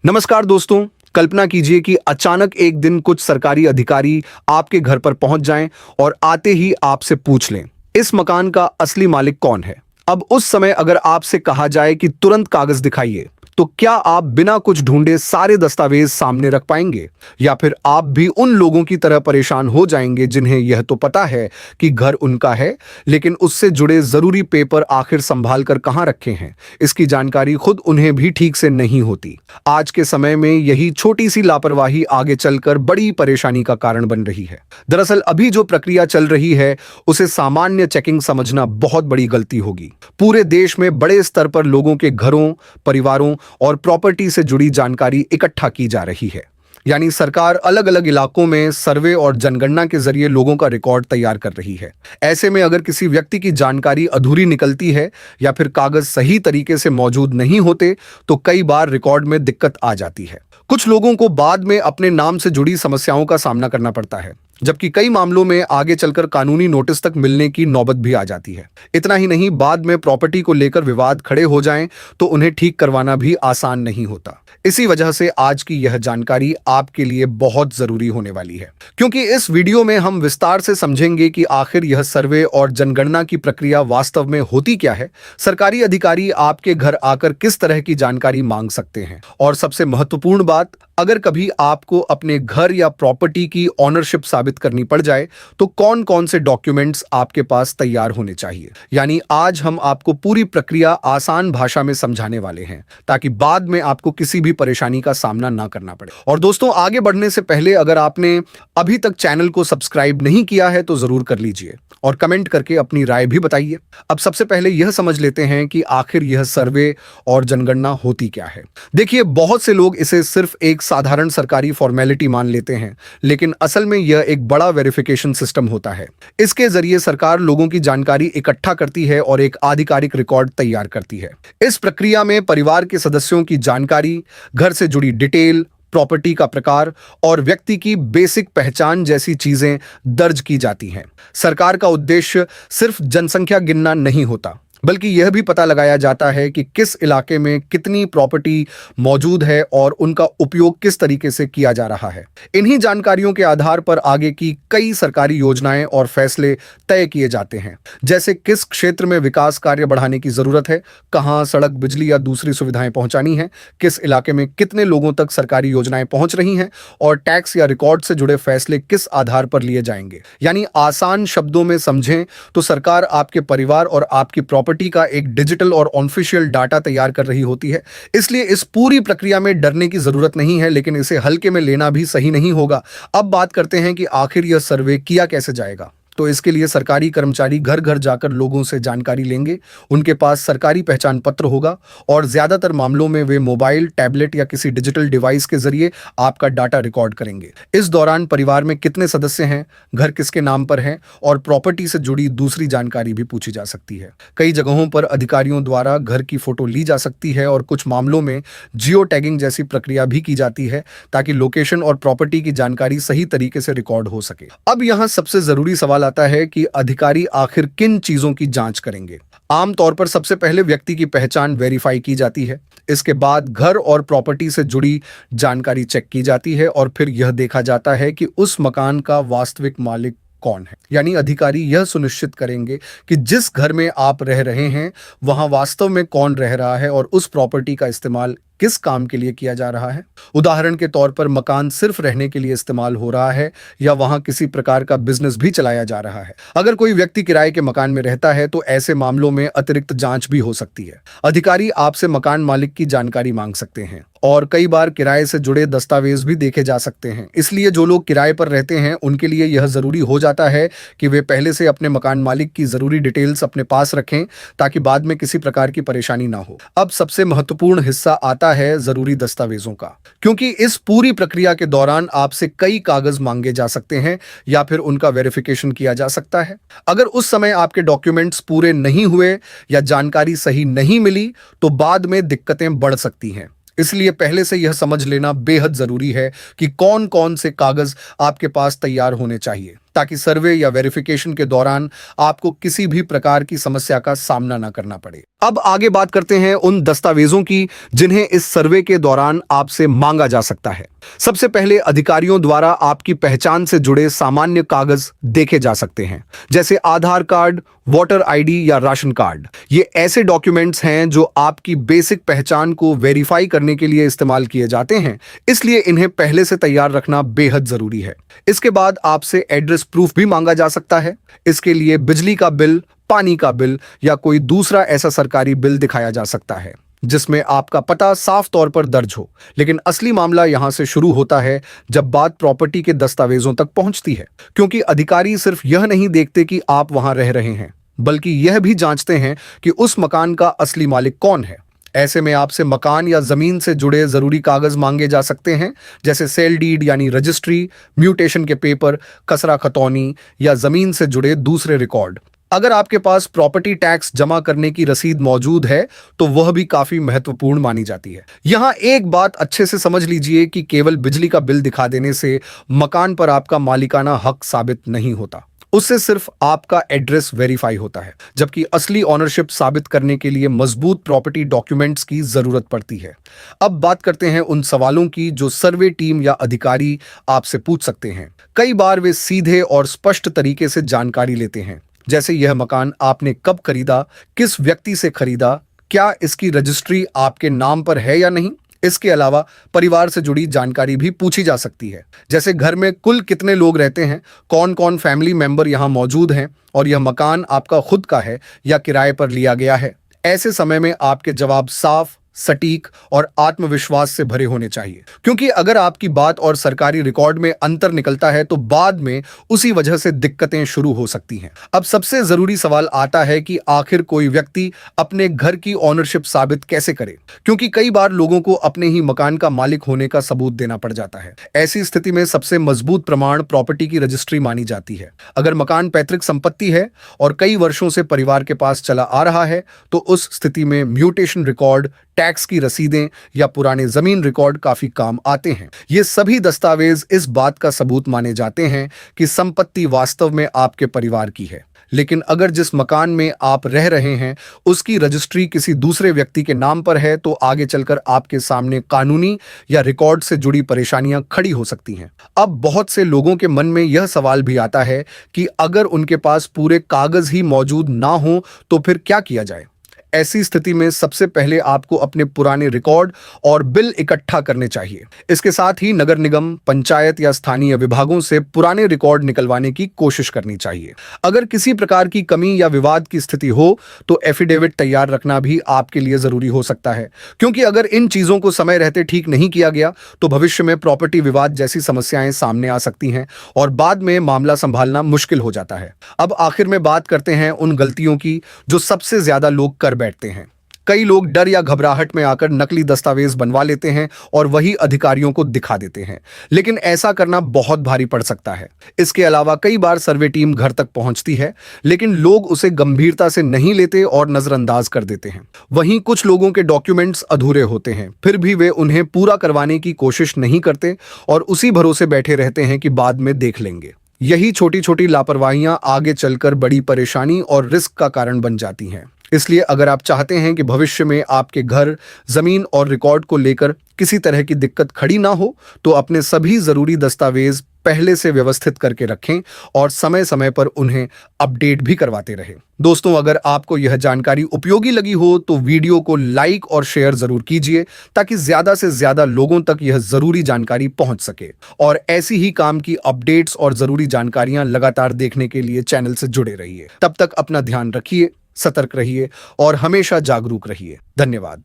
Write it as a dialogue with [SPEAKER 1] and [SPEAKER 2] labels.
[SPEAKER 1] नमस्कार दोस्तों। कल्पना कीजिए कि अचानक एक दिन कुछ सरकारी अधिकारी आपके घर पर पहुंच जाएं और आते ही आपसे पूछ लें, इस मकान का असली मालिक कौन है। अब उस समय अगर आपसे कहा जाए कि तुरंत कागज दिखाइए, तो क्या आप बिना कुछ ढूंढे सारे दस्तावेज सामने रख पाएंगे, या फिर आप भी उन लोगों की तरह परेशान हो जाएंगे जिन्हें यह तो पता है कि घर उनका है, लेकिन उससे जुड़े जरूरी पेपर आखिर संभाल कर कहां रखे हैं, इसकी जानकारी खुद उन्हें भी ठीक से नहीं होती। आज के समय में यही छोटी सी लापरवाही आगे चलकर बड़ी परेशानी का कारण बन रही है। दरअसल अभी जो प्रक्रिया चल रही है, उसे सामान्य चेकिंग समझना बहुत बड़ी गलती होगी। पूरे देश में बड़े स्तर पर लोगों के घरों, परिवारों और प्रॉपर्टी से जुड़ी जानकारी इकट्ठा की जा रही है। यानी सरकार अलग अलग इलाकों में सर्वे और जनगणना के जरिए लोगों का रिकॉर्ड तैयार कर रही है। ऐसे में अगर किसी व्यक्ति की जानकारी अधूरी निकलती है या फिर कागज सही तरीके से मौजूद नहीं होते, तो कई बार रिकॉर्ड में दिक्कत आ जाती है। कुछ लोगों को बाद में अपने नाम से जुड़ी समस्याओं का सामना करना पड़ता है, जबकि कई मामलों में आगे चलकर कानूनी नोटिस तक मिलने की नौबत भी आ जाती है। इतना ही नहीं, बाद में प्रॉपर्टी को लेकर विवाद खड़े हो जाएं तो उन्हें ठीक करवाना भी आसान नहीं होता। इसी वजह से आज की यह जानकारी आपके लिए बहुत जरूरी होने वाली है, क्योंकि इस वीडियो में हम विस्तार से समझेंगे कि आखिर यह सर्वे और जनगणना की प्रक्रिया वास्तव में होती क्या है, सरकारी अधिकारी आपके घर आकर किस तरह की जानकारी मांग सकते हैं, और सबसे महत्वपूर्ण बात, अगर कभी आपको अपने घर या प्रॉपर्टी की ऑनरशिप साबित करनी पड़ जाए तो कौन कौन से डॉक्यूमेंट्स आपके पास तैयार होने चाहिए। यानी आज हम आपको पूरी प्रक्रिया आसान भाषा में समझाने वाले हैं, ताकि बाद में आपको किसी भी परेशानी का सामना ना करना पड़े। और दोस्तों, आगे बढ़ने से पहले अगर आपने अभी तक चैनल को सब्सक्राइब नहीं किया है तो जरूर कर लीजिए और कमेंट करके अपनी राय भी बताइए। अब सबसे पहले यह समझ लेते हैं कि आखिर यह सर्वे और जनगणना होती क्या है। देखिए, बहुत से लोग इसे सिर्फ एक साधारण सरकारी फॉर्मेलिटी मान लेते हैं, लेकिन असल में यह एक बड़ा वेरिफिकेशन सिस्टम होता है। इसके जरिए सरकार लोगों की जानकारी इकट्ठा करती है और एक आधिकारिक रिकॉर्ड तैयार करती है। इस प्रक्रिया में परिवार के सदस्यों की जानकारी, घर से जुड़ी डिटेल, प्रॉपर्टी का प्रकार और व्यक्ति की बेसिक पहचान जैसी चीजें दर्ज की जाती हैं। सरकार का उद्देश्य सिर्फ जनसंख्या गिनना नहीं होता, बल्कि यह भी पता लगाया जाता है कि किस इलाके में कितनी प्रॉपर्टी मौजूद है और उनका उपयोग किस तरीके से किया जा रहा है। इन्हीं जानकारियों के आधार पर आगे की कई सरकारी योजनाएं और फैसले तय किए जाते हैं, जैसे किस क्षेत्र में विकास कार्य बढ़ाने की जरूरत है, कहां सड़क, बिजली या दूसरी सुविधाएं पहुंचानी है, किस इलाके में कितने लोगों तक सरकारी योजनाएं पहुंच रही हैं, और टैक्स या रिकॉर्ड से जुड़े फैसले किस आधार पर लिए जाएंगे। यानी आसान शब्दों में समझें तो सरकार आपके परिवार और आपकी प्रॉपर्टी का एक डिजिटल और ऑफिशियल डाटा तैयार कर रही होती है। इसलिए इस पूरी प्रक्रिया में डरने की जरूरत नहीं है, लेकिन इसे हल्के में लेना भी सही नहीं होगा। अब बात करते हैं कि आखिर यह सर्वे किया कैसे जाएगा। तो इसके लिए सरकारी कर्मचारी घर घर जाकर लोगों से जानकारी लेंगे। उनके पास सरकारी पहचान पत्र होगा और ज्यादातर मामलों में वे मोबाइल, टैबलेट या किसी डिजिटल डिवाइस के जरिए आपका डाटा रिकॉर्ड करेंगे। इस दौरान परिवार में कितने सदस्य हैं, घर किसके नाम पर है और प्रॉपर्टी से जुड़ी दूसरी जानकारी भी पूछी जा सकती है। कई जगहों पर अधिकारियों द्वारा घर की फोटो ली जा सकती है और कुछ मामलों में जियो टैगिंग जैसी प्रक्रिया भी की जाती है, ताकि लोकेशन और प्रॉपर्टी की जानकारी सही तरीके से रिकॉर्ड हो सके। अब यहाँ सबसे जरूरी सवाल आता है कि अधिकारी आखिर किन चीजों की जांच करेंगे। आमतौर पर सबसे पहले व्यक्ति की पहचान वेरीफाई की जाती है। इसके बाद घर और प्रॉपर्टी से जुड़ी जानकारी चेक की जाती है और फिर यह देखा जाता है कि उस मकान का वास्तविक मालिक कौन है। यानी अधिकारी यह सुनिश्चित करेंगे कि जिस घर में आप रह रहे हैं वहां वास्तव में कौन रह रहा है और उस प्रॉपर्टी का इस्तेमाल किस काम के लिए किया जा रहा है। उदाहरण के तौर पर मकान सिर्फ रहने के लिए इस्तेमाल हो रहा है या वहां किसी प्रकार का बिजनेस भी चलाया जा रहा है। अगर कोई व्यक्ति किराए के मकान में रहता है तो ऐसे मामलों में अतिरिक्त जांच भी हो सकती है। अधिकारी आपसे मकान मालिक की जानकारी मांग सकते हैं और कई बार किराए से जुड़े दस्तावेज भी देखे जा सकते हैं। इसलिए जो लोग किराए पर रहते हैं उनके लिए यह जरूरी हो जाता है कि वे पहले से अपने मकान मालिक की जरूरी डिटेल्स अपने पास रखें, ताकि बाद में किसी प्रकार की परेशानी ना हो। अब सबसे महत्वपूर्ण हिस्सा आता है जरूरी दस्तावेजों का, क्योंकि इस पूरी प्रक्रिया के दौरान आपसे कई कागज मांगे जा सकते हैं या फिर उनका वेरिफिकेशन किया जा सकता है। अगर उस समय आपके डॉक्यूमेंट्स पूरे नहीं हुए या जानकारी सही नहीं मिली तो बाद में दिक्कतें बढ़ सकती हैं। इसलिए पहले से यह समझ लेना बेहद जरूरी है कि कौन कौन से कागज आपके पास तैयार होने चाहिए। ताकि सर्वे या वेरिफिकेशन के दौरान आपको किसी भी प्रकार की समस्या का सामना न करना पड़े। अब आगे बात करते हैं उन दस्तावेजों की जिन्हें इस सर्वे के दौरान आपसे मांगा जा सकता है। सबसे पहले अधिकारियों द्वारा आपकी पहचान से जुड़े सामान्य कागज देखे जा सकते हैं, जैसे आधार कार्ड, वोटर आईडी या राशन कार्ड। ये ऐसे डॉक्यूमेंट्स हैं जो आपकी बेसिक पहचान को वेरीफाई करने के लिए इस्तेमाल किए जाते हैं, इसलिए इन्हें पहले से तैयार रखना बेहद जरूरी है। इसके बाद आपसे एड्रेस प्रूफ भी मांगा जा सकता है। इसके लिए बिजली का बिल, पानी का बिल या कोई दूसरा ऐसा सरकारी बिल दिखाया जा सकता है जिसमें आपका पता साफ तौर पर दर्ज हो। लेकिन असली मामला यहां से शुरू होता है जब बात प्रॉपर्टी के दस्तावेजों तक पहुंचती है, क्योंकि अधिकारी सिर्फ यह नहीं देखते कि आप वहां रह रहे हैं, बल्कि यह भी जांचते हैं कि उस मकान का असली मालिक कौन है। ऐसे में आपसे मकान या जमीन से जुड़े जरूरी कागज मांगे जा सकते हैं, जैसे सेल डीड यानी रजिस्ट्री, म्यूटेशन के पेपर, कसरा खतौनी या जमीन से जुड़े दूसरे रिकॉर्ड। अगर आपके पास प्रॉपर्टी टैक्स जमा करने की रसीद मौजूद है तो वह भी काफी महत्वपूर्ण मानी जाती है। यहां एक बात अच्छे से समझ लीजिए कि केवल बिजली का बिल दिखा देने से मकान पर आपका मालिकाना हक साबित नहीं होता। उससे सिर्फ आपका एड्रेस वेरीफाई होता है, जबकि असली ओनरशिप साबित करने के लिए मजबूत प्रॉपर्टी डॉक्यूमेंट्स की जरूरत पड़ती है। अब बात करते हैं उन सवालों की जो सर्वे टीम या अधिकारी आपसे पूछ सकते हैं। कई बार वे सीधे और स्पष्ट तरीके से जानकारी लेते हैं, जैसे यह मकान आपने कब खरीदा, किस व्यक्ति से खरीदा, क्या इसकी रजिस्ट्री आपके नाम पर है या नहीं। इसके अलावा परिवार से जुड़ी जानकारी भी पूछी जा सकती है, जैसे घर में कुल कितने लोग रहते हैं, कौन कौन फैमिली मेंबर यहां मौजूद हैं और यह मकान आपका खुद का है या किराए पर लिया गया है। ऐसे समय में आपके जवाब साफ, सटीक और आत्मविश्वास से भरे होने चाहिए, क्योंकि अगर आपकी बात और सरकारी रिकॉर्ड में अंतर निकलता है तो बाद में उसी वजह से दिक्कतें शुरू हो सकती हैं। अब सबसे जरूरी सवाल आता है कि आखिर कोई व्यक्ति अपने घर की ओनरशिप साबित कैसे करे, क्योंकि कई बार लोगों को अपने ही मकान का मालिक होने का सबूत देना पड़ जाता है। ऐसी स्थिति में सबसे मजबूत प्रमाण प्रॉपर्टी की रजिस्ट्री मानी जाती है। अगर मकान पैतृक संपत्ति है और कई वर्षों से परिवार के पास चला आ रहा है तो उस स्थिति में म्यूटेशन रिकॉर्ड, टैक्स की रसीदें या पुराने जमीन रिकॉर्ड काफी काम आते हैं। ये सभी दस्तावेज इस बात का सबूत माने जाते हैं कि संपत्ति वास्तव में आपके परिवार की है। लेकिन अगर जिस मकान में आप रह रहे हैं उसकी रजिस्ट्री किसी दूसरे व्यक्ति के नाम पर है तो आगे चलकर आपके सामने कानूनी या रिकॉर्ड से जुड़ी परेशानियां खड़ी हो सकती हैं। अब बहुत से लोगों के मन में यह सवाल भी आता है कि अगर उनके पास पूरे कागज ही मौजूद ना हो तो फिर क्या किया जाए। ऐसी स्थिति में सबसे पहले आपको अपने पुराने रिकॉर्ड और बिल इकट्ठा करने चाहिए। इसके साथ ही नगर निगम, पंचायत या स्थानीय विभागों से पुराने रिकॉर्ड निकलवाने की कोशिश करनी चाहिए। अगर किसी प्रकार की कमी या विवाद की स्थिति हो तो एफिडेविट तैयार रखना भी आपके लिए जरूरी हो सकता है, क्योंकि अगर इन चीजों को समय रहते ठीक नहीं किया गया तो भविष्य में प्रॉपर्टी विवाद जैसी समस्याएं सामने आ सकती हैं और बाद में मामला संभालना मुश्किल हो जाता है। अब आखिर में बात करते हैं उन गलतियों की जो सबसे ज्यादा लोग कर बैठते हैं। कई लोग डर या घबराहट में आकर नकली दस्तावेज बनवा लेते हैं और वही अधिकारियों को दिखा देते हैं, लेकिन ऐसा करना बहुत भारी पड़ सकता है। इसके अलावा कई बार सर्वे टीम घर तक पहुंचती है, लेकिन लोग उसे गंभीरता से नहीं लेते और नजरअंदाज कर देते हैं। वहीं कुछ लोगों के डॉक्यूमेंट्स अधूरे होते हैं, फिर भी वे उन्हें पूरा करवाने की कोशिश नहीं करते और उसी भरोसे बैठे रहते हैं कि बाद में देख लेंगे। यही छोटी छोटी लापरवाहियां आगे चलकर बड़ी परेशानी और रिस्क का कारण बन जाती हैं। इसलिए अगर आप चाहते हैं कि भविष्य में आपके घर, जमीन और रिकॉर्ड को लेकर किसी तरह की दिक्कत खड़ी ना हो तो अपने सभी जरूरी दस्तावेज पहले से व्यवस्थित करके रखें और समय समय पर उन्हें अपडेट भी करवाते रहें। दोस्तों, अगर आपको यह जानकारी उपयोगी लगी हो तो वीडियो को लाइक और शेयर जरूर कीजिए ताकि ज्यादा से ज्यादा लोगों तक यह जरूरी जानकारी पहुंच सके। और ऐसी ही काम की अपडेट्स और जरूरी जानकारियां लगातार देखने के लिए चैनल से जुड़े रहिए। तब तक अपना ध्यान रखिए, सतर्क रहिए और हमेशा जागरूक रहिए। धन्यवाद।